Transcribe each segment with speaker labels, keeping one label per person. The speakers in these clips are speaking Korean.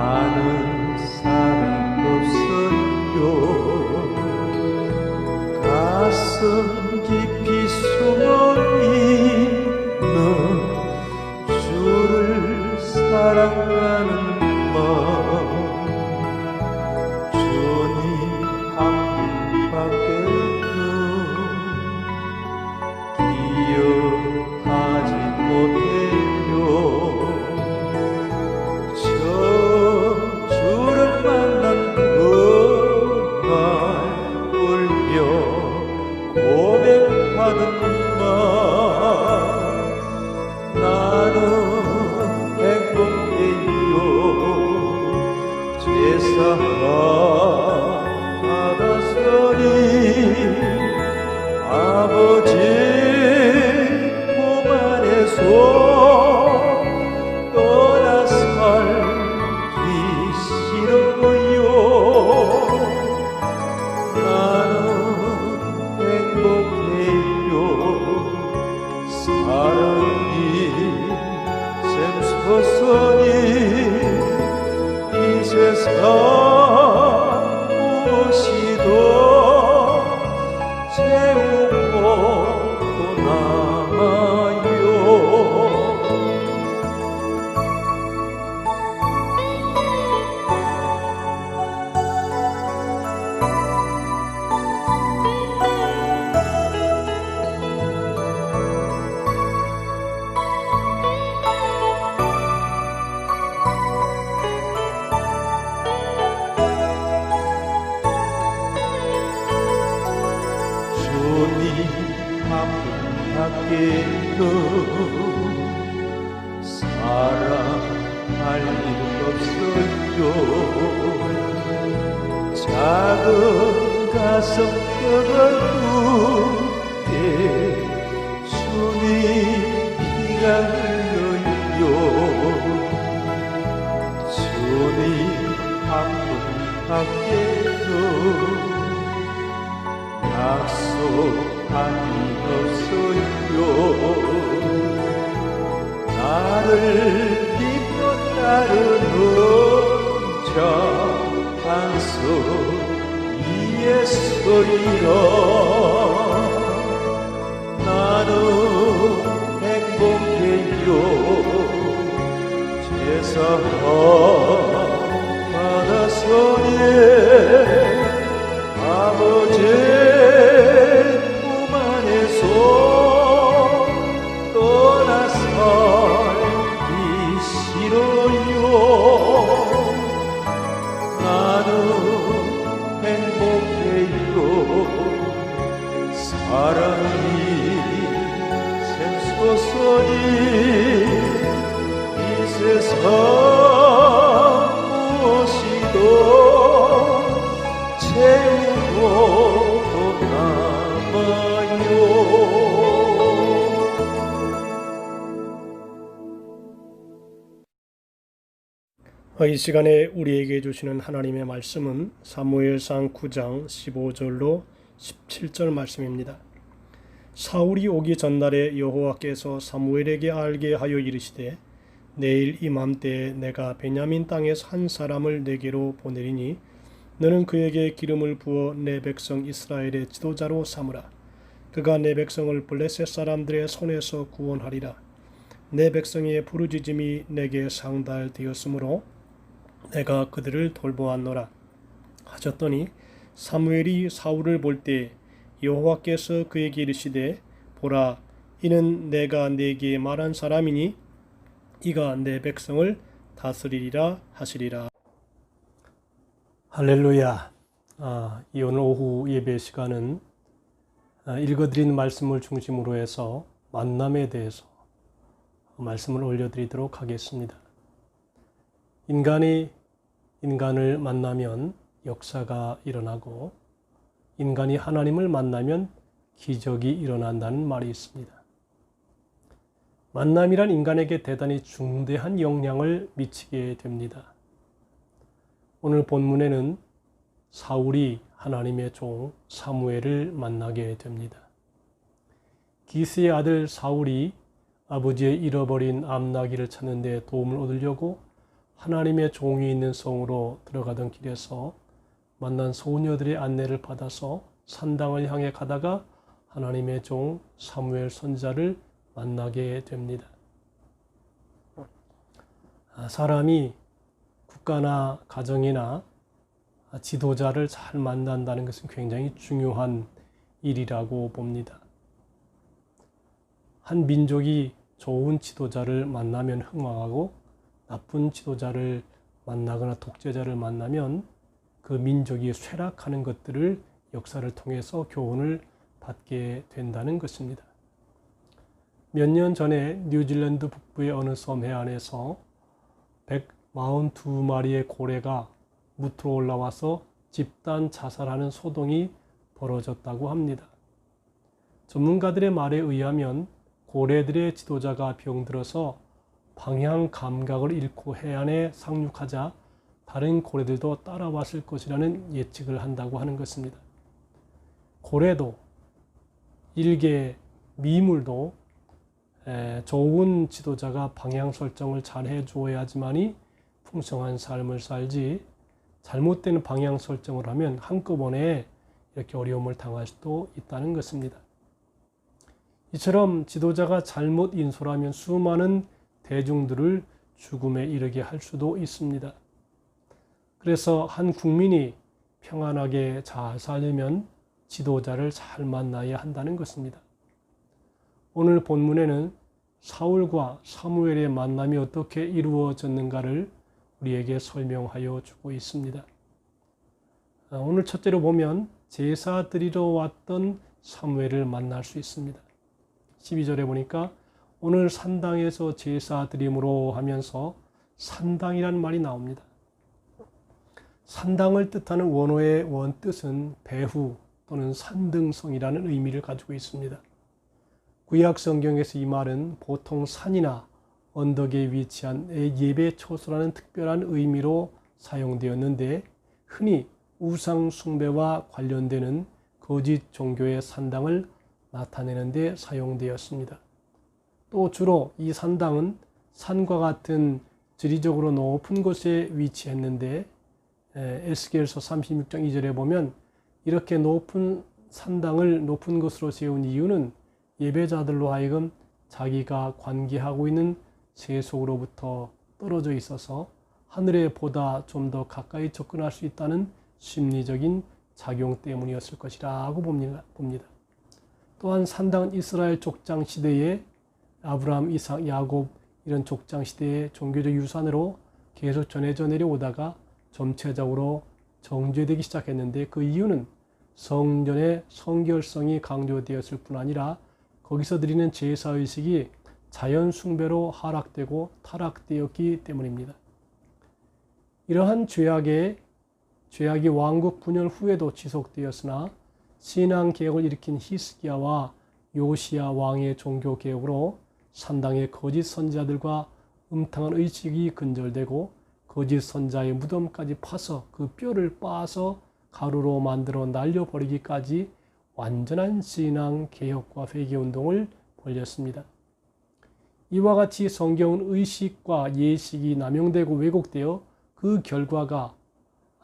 Speaker 1: 나는 사랑 없어요. 가슴 깊이 숨어 있는 주를 사랑하는 마음, 주님 한 분밖에는 기억하지 못해요. 저 주를 만난 그날 울며 고백하던 말, 나는 행복해요. 제사 받았으니 아버지 품 안에서 떠나 살기 싫어요. 나는 행복해요. 사랑이 샘솟으니 이 세상 무엇이도 채우고 또 남아요. 주님 한 분밖에는 사랑할 일 없어요. 작은 가슴 뼈가 굵게 주님 피가 흘러요. 주님 한 분밖에는 약속함이 없어요. 나를 믿고 따르는 자 반석 예수리라. 나는 행복해요. 제사 받았으니 아버지 품 안에서 떠나 살기 싫어요. 나는 행복해요. 사랑이 샘솟으니 이 세상 무엇이도 채우고 남아요.
Speaker 2: 이 시간에 우리에게 주시는 하나님의 말씀은 사무엘상 9장 15절로 17절 말씀입니다. 사울이 오기 전날에 여호와께서 사무엘에게 알게 하여 이르시되 내일 이맘때에 내가 베냐민 땅에서 한 사람을 내게로 보내리니 너는 그에게 기름을 부어 내 백성 이스라엘의 지도자로 삼으라. 그가 내 백성을 블레셋 사람들의 손에서 구원하리라. 내 백성의 부르짖음이 내게 상달되었으므로 내가 그들을 돌보았노라 하셨더니 사무엘이 사울을 볼 때 여호와께서 그에게 이르시되 보라 이는 내가 네게 말한 사람이니 이가 내 백성을 다스리리라 하시리라. 할렐루야. 이 오늘 오후 예배 시간은 읽어드린 말씀을 중심으로 해서 만남에 대해서 말씀을 올려드리도록 하겠습니다. 인간이 인간을 만나면 역사가 일어나고 인간이 하나님을 만나면 기적이 일어난다는 말이 있습니다. 만남이란 인간에게 대단히 중대한 영향을 미치게 됩니다. 오늘 본문에는 사울이 하나님의 종 사무엘을 만나게 됩니다. 기스의 아들 사울이 아버지의 잃어버린 암나귀를 찾는 데 도움을 얻으려고 하나님의 종이 있는 성으로 들어가던 길에서 만난 소녀들의 안내를 받아서 산당을 향해 가다가 하나님의 종 사무엘 선지자를 만나게 됩니다. 사람이 국가나 가정이나 지도자를 잘 만난다는 것은 굉장히 중요한 일이라고 봅니다. 한 민족이 좋은 지도자를 만나면 흥왕하고 나쁜 지도자를 만나거나 독재자를 만나면 그 민족이 쇠락하는 것들을 역사를 통해서 교훈을 받게 된다는 것입니다. 몇 년 전에 뉴질랜드 북부의 어느 섬 해안에서 142마리의 고래가 무트로 올라와서 집단 자살하는 소동이 벌어졌다고 합니다. 전문가들의 말에 의하면 고래들의 지도자가 병들어서 방향 감각을 잃고 해안에 상륙하자 다른 고래들도 따라왔을 것이라는 예측을 한다고 하는 것입니다. 고래도 일개 미물도 좋은 지도자가 방향 설정을 잘 해주어야지만이 풍성한 삶을 살지, 잘못된 방향 설정을 하면 한꺼번에 이렇게 어려움을 당할 수도 있다는 것입니다. 이처럼 지도자가 잘못 인솔하면 수많은 대중들을 죽음에 이르게 할 수도 있습니다. 그래서 한 국민이 평안하게 잘 살려면 지도자를 잘 만나야 한다는 것입니다. 오늘 본문에는 사울과 사무엘의 만남이 어떻게 이루어졌는가를 우리에게 설명하여 주고 있습니다. 오늘 첫째로 보면 제사 드리러 왔던 사무엘을 만날 수 있습니다. 12절에 보니까 오늘 산당에서 제사 드림으로 하면서 산당이라는 말이 나옵니다. 산당을 뜻하는 원어의 원뜻은 배후 또는 산등성이라는 의미를 가지고 있습니다. 구약 성경에서 이 말은 보통 산이나 언덕에 위치한 예배 초소라는 특별한 의미로 사용되었는데 흔히 우상 숭배와 관련되는 거짓 종교의 산당을 나타내는 데 사용되었습니다. 또 주로 이 산당은 산과 같은 지리적으로 높은 곳에 위치했는데 에스겔서 36장 2절에 보면 이렇게 높은 산당을 높은 곳으로 세운 이유는 예배자들로 하여금 자기가 관계하고 있는 세속으로부터 떨어져 있어서 하늘에 보다 좀 더 가까이 접근할 수 있다는 심리적인 작용 때문이었을 것이라고 봅니다. 또한 산당은 이스라엘 족장 시대에 아브라함, 이삭, 야곱 이런 족장 시대의 종교적 유산으로 계속 전해져 내려오다가 점체적으로 정죄되기 시작했는데 그 이유는 성전의 성결성이 강조되었을 뿐 아니라 거기서 드리는 제사의식이 자연 숭배로 하락되고 타락되었기 때문입니다. 이러한 죄악이 왕국 분열 후에도 지속되었으나 신앙개혁을 일으킨 히스기야와 요시야 왕의 종교개혁으로 산당의 거짓 선지자들과 음탕한 의식이 근절되고 거짓 선자의 무덤까지 파서 그 뼈를 빻아서 가루로 만들어 날려버리기까지 완전한 신앙개혁과 회개운동을 벌였습니다. 이와 같이 성경은 의식과 예식이 남용되고 왜곡되어 그 결과가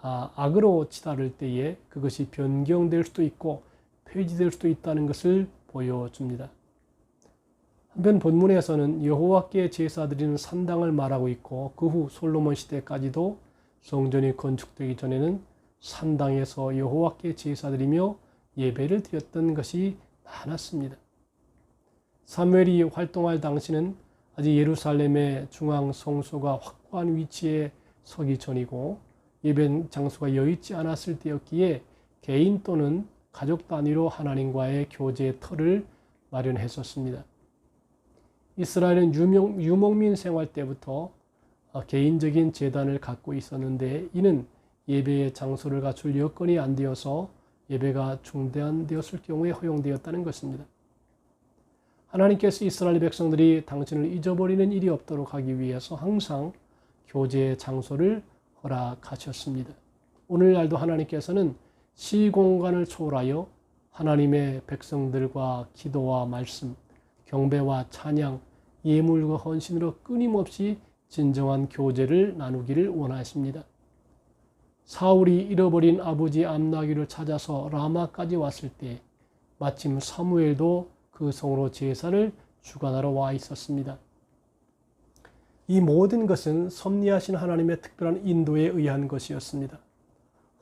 Speaker 2: 악으로 치달을 때에 그것이 변경될 수도 있고 폐지될 수도 있다는 것을 보여줍니다. 한편 본문에서는 여호와께 제사드리는 산당을 말하고 있고 그 후 솔로몬 시대까지도 성전이 건축되기 전에는 산당에서 여호와께 제사드리며 예배를 드렸던 것이 많았습니다. 사무엘이 활동할 당시는 아직 예루살렘의 중앙 성소가 확고한 위치에 서기 전이고 예배 장소가 여의치 않았을 때였기에 개인 또는 가족 단위로 하나님과의 교제의 터를 마련했었습니다. 이스라엘은 유목민 생활 때부터 개인적인 제단을 갖고 있었는데 이는 예배의 장소를 갖출 여건이 안 되어서 예배가 중단되었을 경우에 허용되었다는 것입니다. 하나님께서 이스라엘 백성들이 당신을 잊어버리는 일이 없도록 하기 위해서 항상 교제의 장소를 허락하셨습니다. 오늘날도 하나님께서는 시공간을 초월하여 하나님의 백성들과 기도와 말씀, 경배와 찬양, 예물과 헌신으로 끊임없이 진정한 교제를 나누기를 원하십니다. 사울이 잃어버린 아버지 암나귀를 찾아서 라마까지 왔을 때 마침 사무엘도 그 성으로 제사를 주관하러 와 있었습니다. 이 모든 것은 섭리하신 하나님의 특별한 인도에 의한 것이었습니다.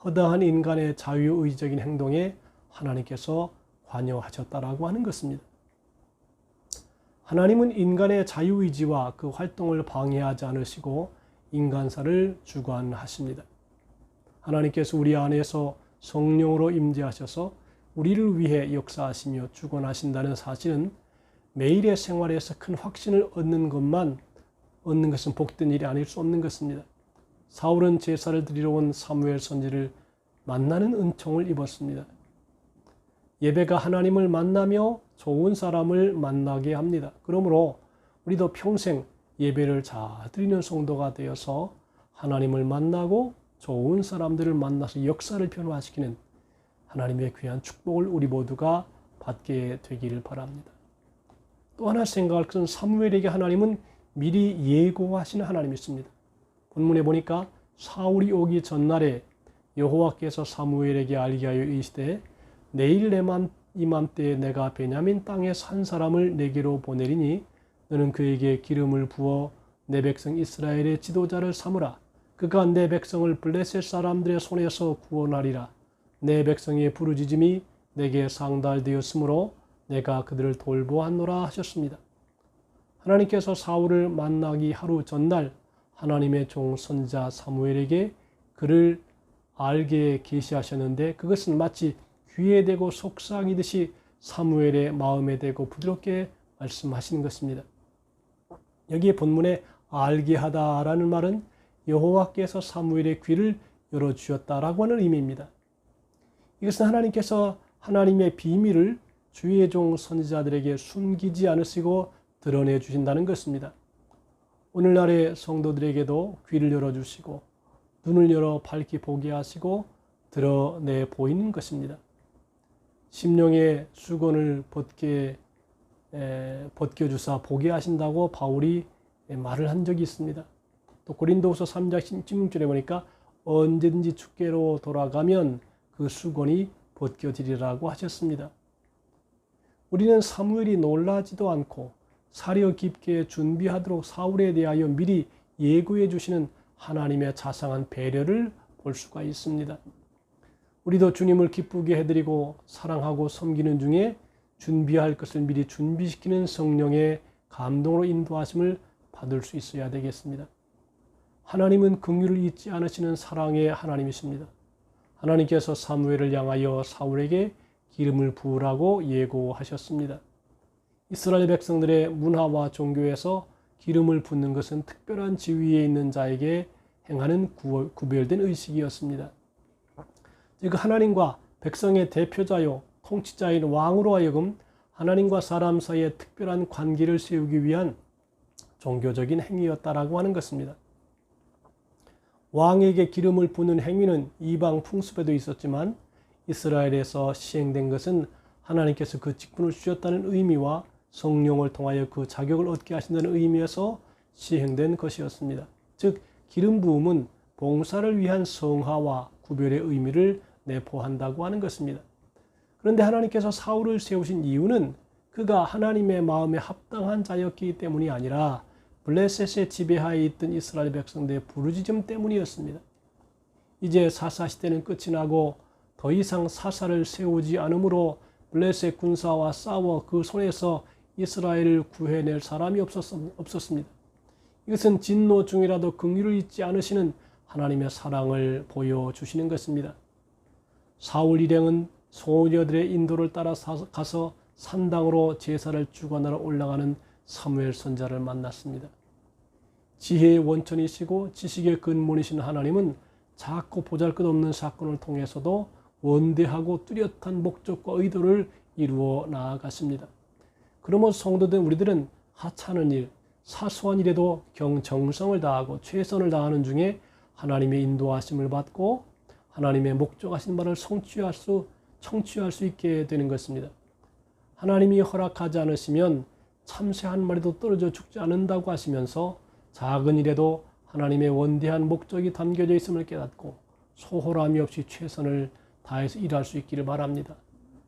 Speaker 2: 허다한 인간의 자유의적인 행동에 하나님께서 관여하셨다라고 하는 것입니다. 하나님은 인간의 자유의지와 그 활동을 방해하지 않으시고 인간사를 주관하십니다. 하나님께서 우리 안에서 성령으로 임재하셔서 우리를 위해 역사하시며 주관하신다는 사실은 매일의 생활에서 큰 확신을 얻는 것은 복된 일이 아닐 수 없는 것입니다. 사울은 제사를 드리러 온 사무엘 선지를 만나는 은총을 입었습니다. 예배가 하나님을 만나며 좋은 사람을 만나게 합니다. 그러므로 우리도 평생 예배를 잘 드리는 성도가 되어서 하나님을 만나고 좋은 사람들을 만나서 역사를 변화시키는 하나님의 귀한 축복을 우리 모두가 받게 되기를 바랍니다. 또 하나 생각할 것은 사무엘에게 하나님은 미리 예고하시는 하나님이십니다. 본문에 보니까 사울이 오기 전날에 여호와께서 사무엘에게 알게 하여 이르시되 내일 이맘때에 내가 베냐민 땅에서 한 사람을 내게로 보내리니 너는 그에게 기름을 부어 내 백성 이스라엘의 지도자를 삼으라. 그가 내 백성을 블레셋 사람들의 손에서 구원하리라. 내 백성의 부르짖음이 내게 상달되었으므로 내가 그들을 돌보았노라 하셨습니다. 하나님께서 사울을 만나기 하루 전날 하나님의 종 선지자 사무엘에게 그를 알게 계시하셨는데 그것은 마치 귀에 대고 속삭이듯이 사무엘의 마음에 대고 부드럽게 말씀하시는 것입니다. 여기에 본문에 알게 하다라는 말은 여호와께서 사무엘의 귀를 열어주셨다라고 하는 의미입니다. 이것은 하나님께서 하나님의 비밀을 주의 종 선지자들에게 숨기지 않으시고 드러내 주신다는 것입니다. 오늘날의 성도들에게도 귀를 열어주시고 눈을 열어 밝히 보게 하시고 드러내 보이는 것입니다. 심령의 수건을 벗겨주사 보게 하신다고 바울이 말을 한 적이 있습니다. 또 고린도후서 3장 16절에 보니까 언제든지 주께로 돌아가면 그 수건이 벗겨지리라고 하셨습니다. 우리는 사무엘이 놀라지도 않고 사려 깊게 준비하도록 사울에 대하여 미리 예고해 주시는 하나님의 자상한 배려를 볼 수가 있습니다. 우리도 주님을 기쁘게 해드리고 사랑하고 섬기는 중에 준비할 것을 미리 준비시키는 성령의 감동으로 인도하심을 받을 수 있어야 되겠습니다. 하나님은 긍휼을 잊지 않으시는 사랑의 하나님이십니다. 하나님께서 사무엘을 향하여 사울에게 기름을 부으라고 예고하셨습니다. 이스라엘 백성들의 문화와 종교에서 기름을 붓는 것은 특별한 지위에 있는 자에게 행하는 구별된 의식이었습니다. 즉 하나님과 백성의 대표자요 통치자인 왕으로 하여금 하나님과 사람 사이에 특별한 관계를 세우기 위한 종교적인 행위였다라고 하는 것입니다. 왕에게 기름을 부는 행위는 이방 풍습에도 있었지만 이스라엘에서 시행된 것은 하나님께서 그 직분을 주셨다는 의미와 성령을 통하여 그 자격을 얻게 하신다는 의미에서 시행된 것이었습니다. 즉 기름 부음은 봉사를 위한 성화와 구별의 의미를 내포한다고 하는 것입니다. 그런데 하나님께서 사울을 세우신 이유는 그가 하나님의 마음에 합당한 자였기 때문이 아니라 블레셋의 지배하에 있던 이스라엘 백성들의 부르짖음 때문이었습니다. 이제 사사시대는 끝이 나고 더 이상 사사를 세우지 않으므로 블레셋 군사와 싸워 그 손에서 이스라엘을 구해낼 사람이 없었습니다. 이것은 진노 중이라도 긍휼을 잊지 않으시는 하나님의 사랑을 보여주시는 것입니다. 사울 일행은 소녀들의 인도를 따라 가서 산당으로 제사를 주관하러 올라가는 사무엘 선지자를 만났습니다. 지혜의 원천이시고 지식의 근본이신 하나님은 작고 보잘것없는 사건을 통해서도 원대하고 뚜렷한 목적과 의도를 이루어 나아갔습니다. 그러므로 성도된 우리들은 하찮은 일, 사소한 일에도 정성을 다하고 최선을 다하는 중에 하나님의 인도하심을 받고 하나님의 목적하신 바를 청취할 수 있게 되는 것입니다. 하나님이 허락하지 않으시면 참새 한 마리도 떨어져 죽지 않는다고 하시면서 작은 일에도 하나님의 원대한 목적이 담겨져 있음을 깨닫고 소홀함이 없이 최선을 다해서 일할 수 있기를 바랍니다.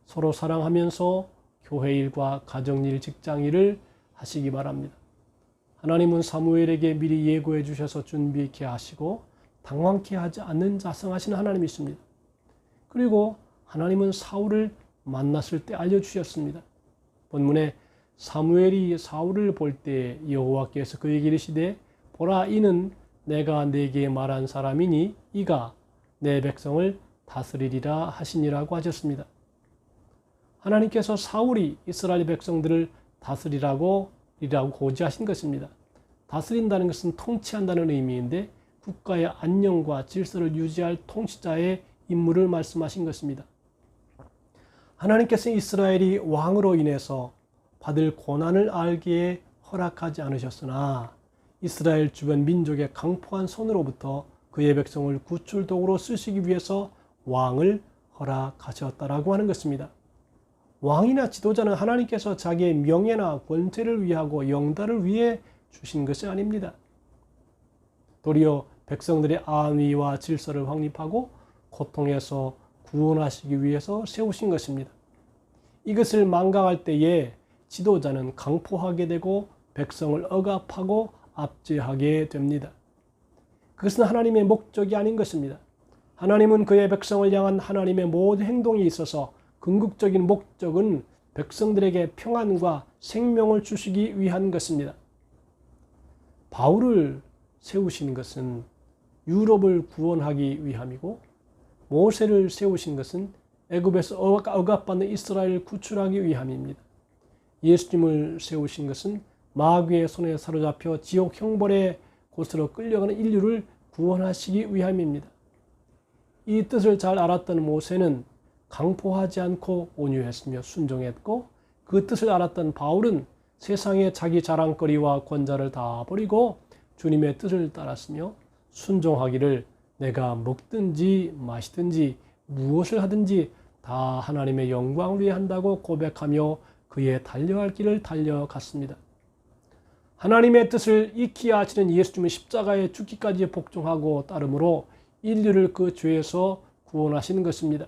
Speaker 2: 서로 사랑하면서 교회 일과 가정 일, 직장 일을 하시기 바랍니다. 하나님은 사무엘에게 미리 예고해 주셔서 준비케 하시고 당황케 하지 않는 자성하신 하나님이십니다. 그리고 하나님은 사울을 만났을 때 알려주셨습니다. 본문에 사무엘이 사울을 볼 때 여호와께서 그에게 이르시되 보라 이는 내가 네게 말한 사람이니 이가 내 백성을 다스리리라 하시니라고 하셨습니다. 하나님께서 사울이 이스라엘 백성들을 다스리라고 고지하신 것입니다. 다스린다는 것은 통치한다는 의미인데 국가의 안녕과 질서를 유지할 통치자의 임무를 말씀하신 것입니다. 하나님께서 이스라엘이 왕으로 인해서 받을 고난을 알기에 허락하지 않으셨으나 이스라엘 주변 민족의 강포한 손으로부터 그의 백성을 구출도구로 쓰시기 위해서 왕을 허락하셨다라고 하는 것입니다. 왕이나 지도자는 하나님께서 자기의 명예나 권세를 위하고 영달을 위해 주신 것이 아닙니다. 도리어 백성들의 안위와 질서를 확립하고 고통에서 구원하시기 위해서 세우신 것입니다. 이것을 망각할 때에 지도자는 강포하게 되고 백성을 억압하고 압제하게 됩니다. 그것은 하나님의 목적이 아닌 것입니다. 하나님은 그의 백성을 향한 하나님의 모든 행동에 있어서 궁극적인 목적은 백성들에게 평안과 생명을 주시기 위한 것입니다. 바울을 세우신 것은 유럽을 구원하기 위함이고 모세를 세우신 것은 애굽에서 억압받는 이스라엘을 구출하기 위함입니다. 예수님을 세우신 것은 마귀의 손에 사로잡혀 지옥 형벌의 곳으로 끌려가는 인류를 구원하시기 위함입니다. 이 뜻을 잘 알았던 모세는 강포하지 않고 온유했으며 순종했고 그 뜻을 알았던 바울은 세상의 자기 자랑거리와 권자를 다 버리고 주님의 뜻을 따랐으며 순종하기를 내가 먹든지 마시든지 무엇을 하든지 다 하나님의 영광을 위해 한다고 고백하며 그의 달려갈 길을 달려갔습니다. 하나님의 뜻을 익히 아시는 예수님은 십자가에 죽기까지 복종하고 따름으로 인류를 그 죄에서 구원하시는 것입니다.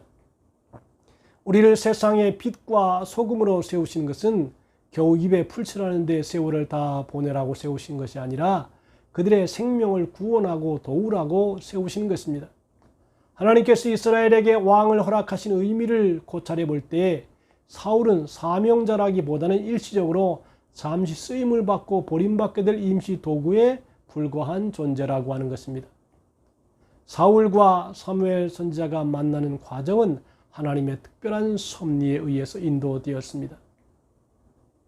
Speaker 2: 우리를 세상의 빛과 소금으로 세우신 것은 겨우 입에 풀칠하는 데 세월을 다 보내라고 세우신 것이 아니라 그들의 생명을 구원하고 도우라고 세우신 것입니다. 하나님께서 이스라엘에게 왕을 허락하신 의미를 고찰해 볼 때 사울은 사명자라기보다는 일시적으로 잠시 쓰임을 받고 버림받게 될 임시 도구에 불과한 존재라고 하는 것입니다. 사울과 사무엘 선지자가 만나는 과정은 하나님의 특별한 섭리에 의해서 인도되었습니다.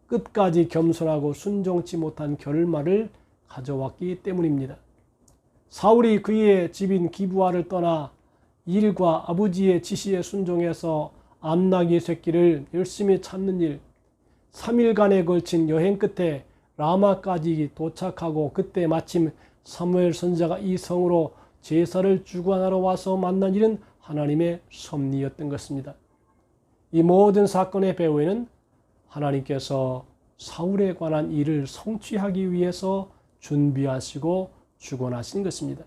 Speaker 2: 끝까지 겸손하고 순종치 못한 결말을 가져왔기 때문입니다. 사울이 그의 집인 기브아를 떠나 일과 아버지의 지시에 순종해서 암나귀 새끼를 열심히 찾는 일, 3일간에 걸친 여행 끝에 라마까지 도착하고 그때 마침 사무엘 선지자가 이 성으로 제사를 주관하러 와서 만난 일은 하나님의 섭리였던 것입니다. 이 모든 사건의 배후에는 하나님께서 사울에 관한 일을 성취하기 위해서 준비하시고 주관하신 것입니다.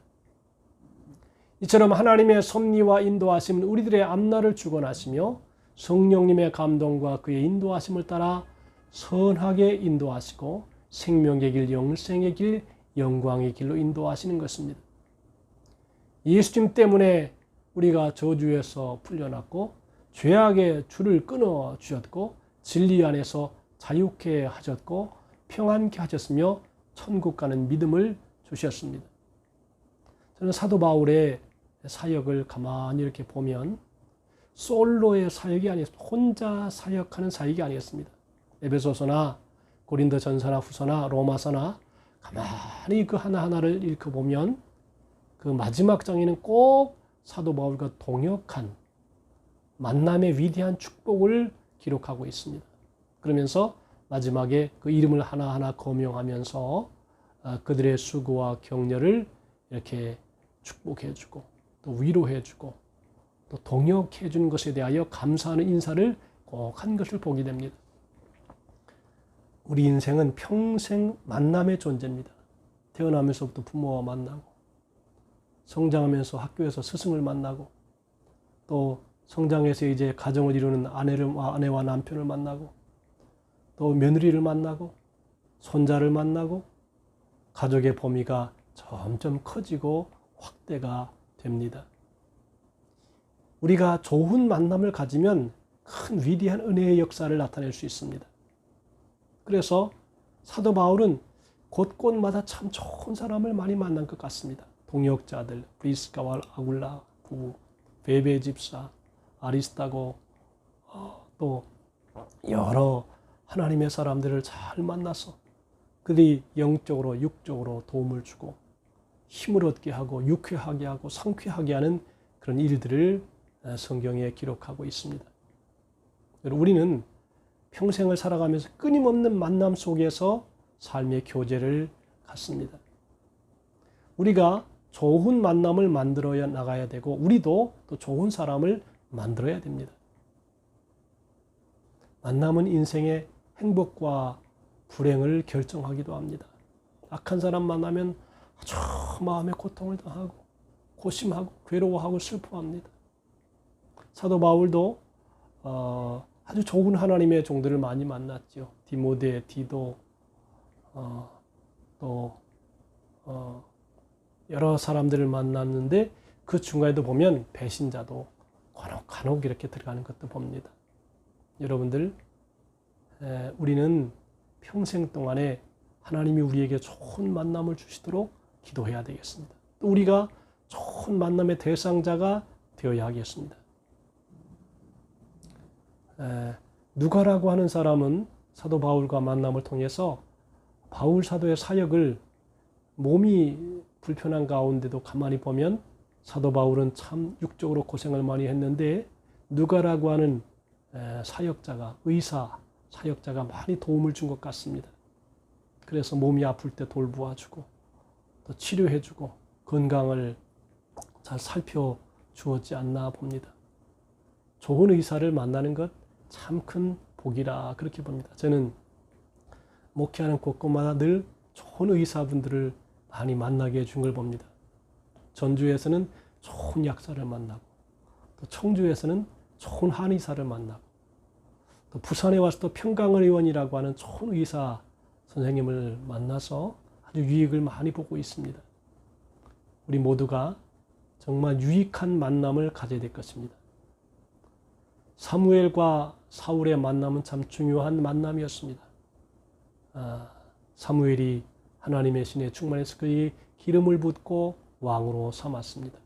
Speaker 2: 이처럼 하나님의 섭리와 인도하심은 우리들의 앞날을 주관하시며 성령님의 감동과 그의 인도하심을 따라 선하게 인도하시고 생명의 길, 영생의 길, 영광의 길로 인도하시는 것입니다. 예수님 때문에 우리가 저주에서 풀려났고 죄악의 줄을 끊어 주셨고 진리 안에서 자유케 하셨고 평안케 하셨으며 천국 가는 믿음을 주셨습니다. 저는 사도 바울의 사역을 가만히 이렇게 보면 솔로의 사역이 아니었습니다. 혼자 사역하는 사역이 아니었습니다. 에베소서나 고린도전서나 후서나 로마서나 가만히 그 하나하나를 읽어보면 그 마지막 장에는 꼭 사도 바울과 동역한 만남의 위대한 축복을 기록하고 있습니다. 그러면서 마지막에 그 이름을 하나하나 거명하면서 그들의 수고와 격려를 이렇게 축복해주고 또 위로해주고 또 동역해주는 것에 대하여 감사하는 인사를 꼭 한 것을 보게 됩니다. 우리 인생은 평생 만남의 존재입니다. 태어나면서부터 부모와 만나고, 성장하면서 학교에서 스승을 만나고, 또 성장해서 이제 가정을 이루는 아내와 남편을 만나고, 또 며느리를 만나고, 손자를 만나고, 가족의 범위가 점점 커지고 확대가 됩니다. 우리가 좋은 만남을 가지면 큰 위대한 은혜의 역사를 나타낼 수 있습니다. 그래서 사도 바울은 곳곳마다 참 좋은 사람을 많이 만난 것 같습니다. 동역자들, 브리스가와 아굴라 부부, 베베 집사, 아리스타고, 또 여러 하나님의 사람들을 잘 만나서 그들이 영적으로 육적으로 도움을 주고 힘을 얻게 하고 유쾌하게 하고 상쾌하게 하는 그런 일들을 성경에 기록하고 있습니다. 우리는 평생을 살아가면서 끊임없는 만남 속에서 삶의 교제를 갖습니다. 우리가 좋은 만남을 만들어 나가야 되고 우리도 또 좋은 사람을 만들어야 됩니다. 만남은 인생의 행복과 불행을 결정하기도 합니다. 악한 사람 만나면 아주 마음의 고통을 당하고 고심하고 괴로워하고 슬퍼합니다. 사도 바울도 아주 좋은 하나님의 종들을 많이 만났죠. 디모데, 디도, 또 여러 사람들을 만났는데 그 중간에도 보면 배신자도 간혹 이렇게 들어가는 것도 봅니다. 여러분들, 우리는 평생 동안에 하나님이 우리에게 좋은 만남을 주시도록 기도해야 되겠습니다. 또 우리가 좋은 만남의 대상자가 되어야 하겠습니다. 누가라고 하는 사람은 사도 바울과 만남을 통해서 바울 사도의 사역을 몸이 불편한 가운데도 가만히 보면 사도 바울은 참 육적으로 고생을 많이 했는데 누가라고 하는 의사 사역자가 많이 도움을 준 것 같습니다. 그래서 몸이 아플 때 돌보아주고 또 치료해주고 건강을 잘 살펴주었지 않나 봅니다. 좋은 의사를 만나는 것 참 큰 복이라 그렇게 봅니다. 저는 목회하는 곳곳마다 늘 좋은 의사분들을 많이 만나게 해준 걸 봅니다. 전주에서는 좋은 약사를 만나고 또 청주에서는 좋은 한의사를 만나고 또 부산에 와서 또 평강의원이라고 하는 좋은 의사 선생님을 만나서 아주 유익을 많이 보고 있습니다. 우리 모두가 정말 유익한 만남을 가져야 될 것입니다. 사무엘과 사울의 만남은 참 중요한 만남이었습니다. 사무엘이 하나님의 신에 충만해서 그의 기름을 붓고 왕으로 삼았습니다.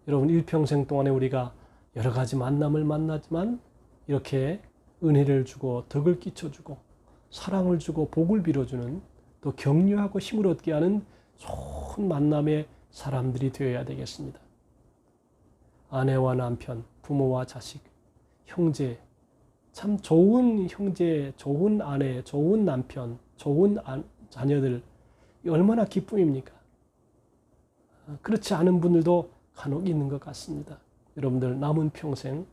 Speaker 2: 여러분, 일평생 동안에 우리가 여러 가지 만남을 만나지만 이렇게 은혜를 주고 덕을 끼쳐주고 사랑을 주고 복을 빌어주는 또 격려하고 힘을 얻게 하는 좋은 만남의 사람들이 되어야 되겠습니다. 아내와 남편, 부모와 자식, 형제, 참 좋은 형제, 좋은 아내, 좋은 남편, 좋은 자녀들, 얼마나 기쁨입니까? 그렇지 않은 분들도 간혹 있는 것 같습니다. 여러분들 남은 평생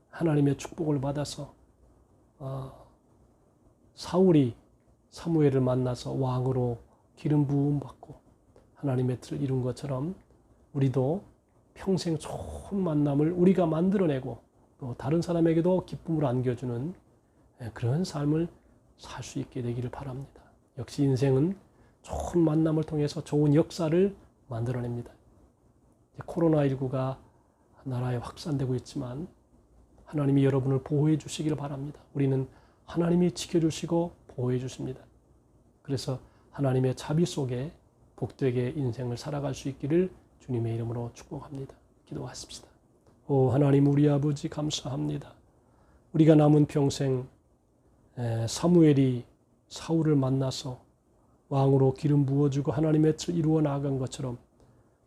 Speaker 2: 하나님의 축복을 받아서 사울이 사무엘을 만나서 왕으로 기름 부음 받고 하나님의 뜻을 이룬 것처럼 우리도 평생 좋은 만남을 우리가 만들어내고 또 다른 사람에게도 기쁨을 안겨주는 그런 삶을 살 수 있게 되기를 바랍니다. 역시 인생은 좋은 만남을 통해서 좋은 역사를 만들어냅니다. 코로나19가 나라에 확산되고 있지만 하나님이 여러분을 보호해 주시기를 바랍니다. 우리는 하나님이 지켜주시고 보호해 주십니다. 그래서 하나님의 자비 속에 복되게 인생을 살아갈 수 있기를 주님의 이름으로 축복합니다. 기도하십시다. 오 하나님 우리 아버지 감사합니다. 우리가 남은 평생 사무엘이 사울을 만나서 왕으로 기름 부어주고 하나님의 뜻을 이루어 나아간 것처럼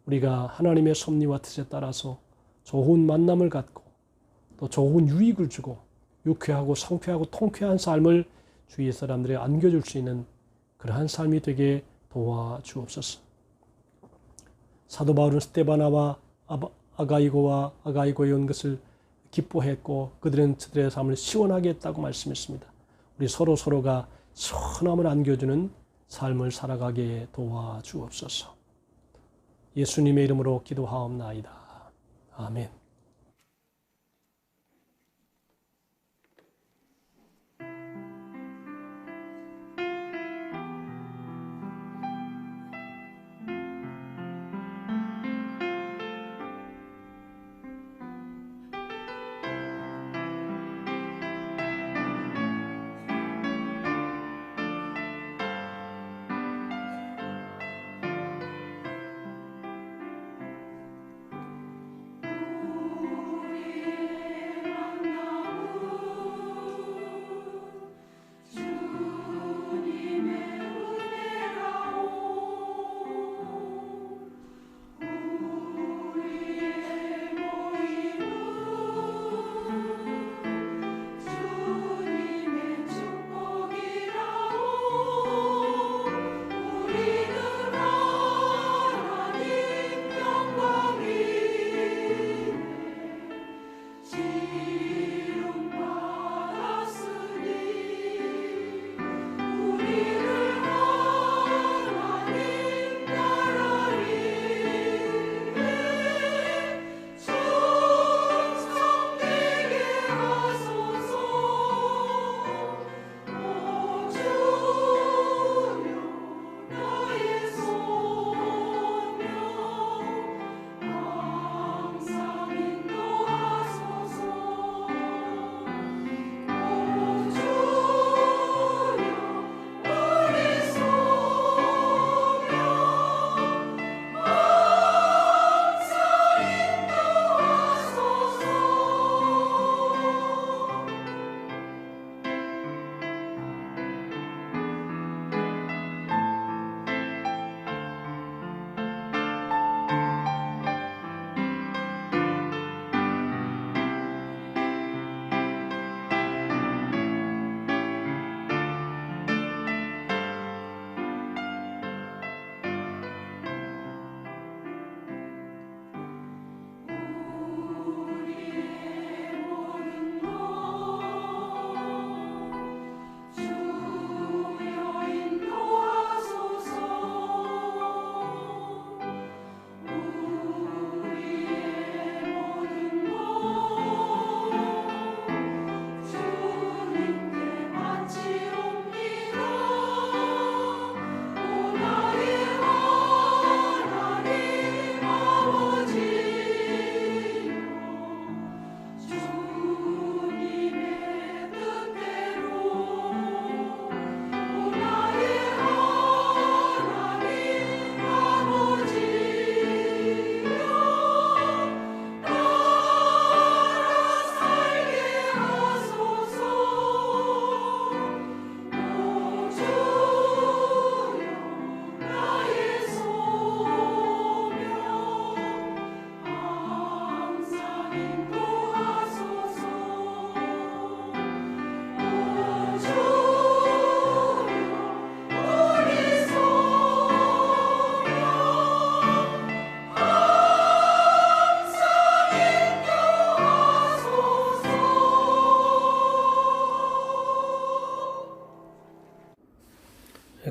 Speaker 2: 우리가 하나님의 섭리와 뜻에 따라서 좋은 만남을 갖고 또 좋은 유익을 주고 유쾌하고 성쾌하고 통쾌한 삶을 주위의 사람들에 안겨줄 수 있는 그러한 삶이 되게 도와주옵소서. 사도 바울은 스데바나와 아가이고에 온 것을 기뻐했고 그들은 그들의 삶을 시원하게 했다고 말씀했습니다. 우리 서로가 선함을 안겨주는 삶을 살아가게 도와주옵소서. 예수님의 이름으로 기도하옵나이다. 아멘.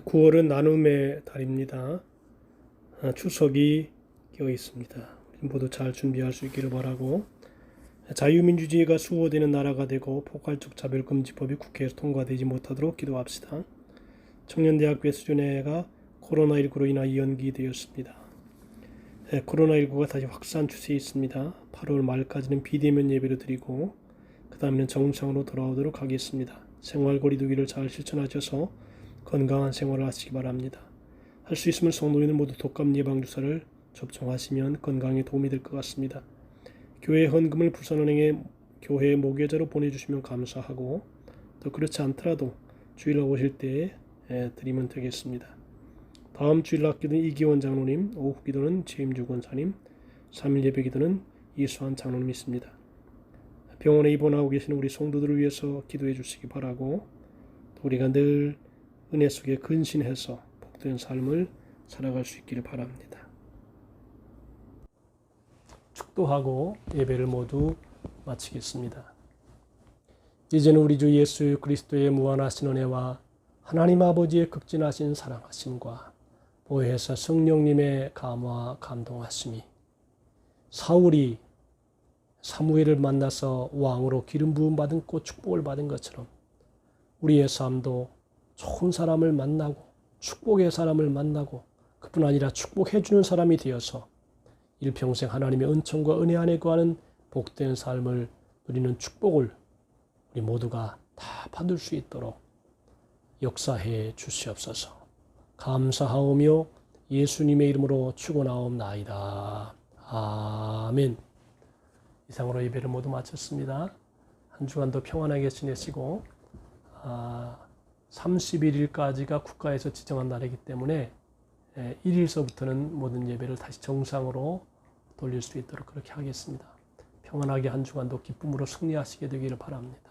Speaker 2: (9월은) 나눔의 달입니다. 추석이 껴 있습니다. 모두 잘 준비할 수 있기를 바라고, 자유민주주의가 수호되는 나라가 되고 포괄적 차별금지법이 국회에서 통과되지 못하도록 기도합시다. 청년대학교의 수련회가 코로나19로 인하 연기되었습니다. 코로나19가 다시 확산 추세에 있습니다. 8월 말까지는 비대면 예배를 드리고 그 다음에는 정상으로 돌아오도록 하겠습니다. 생활거리두기를 잘 실천하셔서 건강한 생활을 하시기 바랍니다. 할 수 있으면 성도인은 모두 독감 예방주사를 접종하시면 건강에 도움이 될 것 같습니다. 교회 헌금을 부산은행에 교회 모계자로 보내주시면 감사하고, 또 그렇지 않더라도 주일날 오실 때 드리면 되겠습니다. 다음 주일날 기도는 이기원 장로님, 오후 기도는 최임주 권사님, 3일 예배 기도는 이수환 장로님 있습니다. 병원에 입원하고 계시는 우리 성도들을 위해서 기도해 주시기 바라고, 또 우리가 늘 은혜 속에 근신해서 복된 삶을 살아갈 수 있기를 바랍니다. 축도하고 예배를 모두 마치겠습니다. 이제는 우리 주 예수 그리스도의 무한하신 은혜와 하나님 아버지의 극진하신 사랑하심과 보혜사 성령님의 감화 감동하심이 사울이 사무엘을 만나서 왕으로 기름 부음 받은 꽃 축복을 받은 것처럼 우리의 삶도 좋은 사람을 만나고 축복의 사람을 만나고 그뿐 아니라 축복해 주는 사람이 되어서 일평생 하나님의 은총과 은혜 안에 거하는 복된 삶을 누리는 축복을 우리 모두가 다 받을 수 있도록 역사해 주시옵소서. 감사하오며 예수님의 이름으로 축원하옵나이다. 아멘. 이상으로 예배를 모두 마쳤습니다. 한 주간도 평안하게 지내시고 31일까지가 국가에서 지정한 날이기 때문에 1일서부터는 모든 예배를 다시 정상으로 돌릴 수 있도록 그렇게 하겠습니다. 평안하게 한 주간도 기쁨으로 승리하시게 되기를 바랍니다.